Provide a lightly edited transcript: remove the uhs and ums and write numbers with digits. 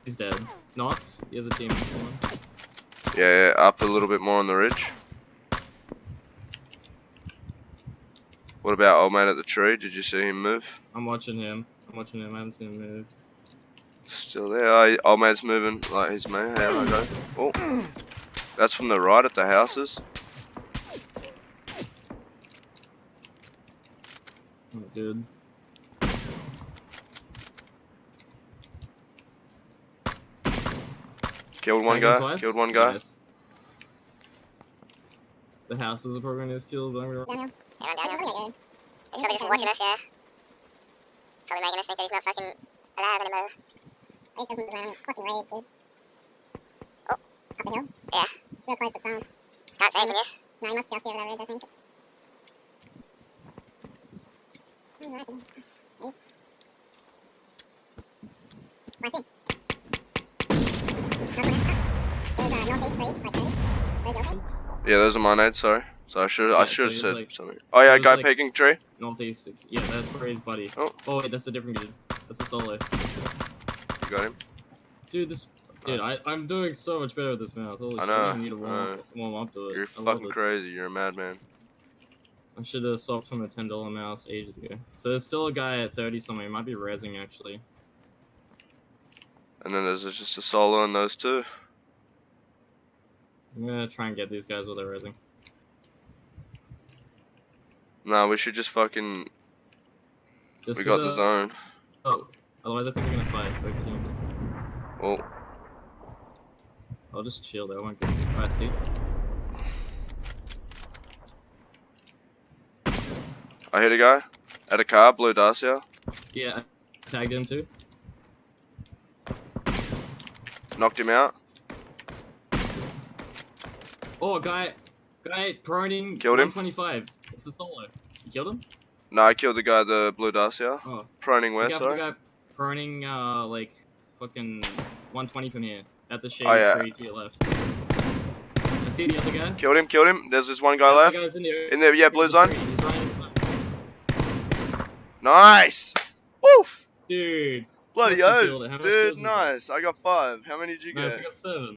He's dead. Knocked. He has a team with someone. Yeah, up a little bit more on the ridge. What about old man at the tree? Did you see him move? I'm watching him. I haven't seen him move. Still there. Oh, old man's moving like he's me. How I go? Oh, that's from the right at the houses. Oh, dude. Killed one guy. Killed one guy. Nice. The houses are probably going to get killed. Yeah, I'm down. He's probably just watching us, yeah. Probably making us think that he's not fucking alive anymore. I think something's around. Fucking rage, dude. Oh. Up the hill? Yeah. Real close, but sounds. Can't see him from here. No, he must just be over that ridge, I think. Sounds right there. Nice. I see him. There's a northeast 3, like 8. There's your thing. Yeah, those are my nades. Sorry. So I should have said like, something. Oh yeah, guy like peeking tree. Northeast 6. Yeah, that's where his buddy. Oh. Wait, that's a different dude. That's a solo. You got him. Dude, I'm doing so much better with this mouse. Holy I shit, know. I don't need to warm up to it. You're I love fucking it. crazy. You're a madman. I should have swapped from a $10 mouse ages ago. So there's still a guy at 30 somewhere. He might be rezzing actually. And then there's just a solo on those two. I'm gonna try and get these guys while they're rezzing. Nah, we should just fucking. Just We got the zone. Oh, otherwise I think we're gonna fight both teams. Oh, I'll just chill there. I won't get. I see. I hit a guy at a car, blue Dacia. Yeah, I tagged him too. Knocked him out. Oh, guy proning. Killed him. 125. It's a solo. You killed him? No, I killed the guy, the blue Dacia. Oh. Proning where, Look out for sorry? the guy proning, like, fucking 120 from here. At the shade tree to your left. I see the other guy. Killed him. There's this one guy The left. other guy's In there, yeah, blue zone. He's right in front. Nice! Woof! Dude. Bloody fucking killed oath, it. How much dude, kills you got? nice. I got 5. How many did you Nice, get? I got 7.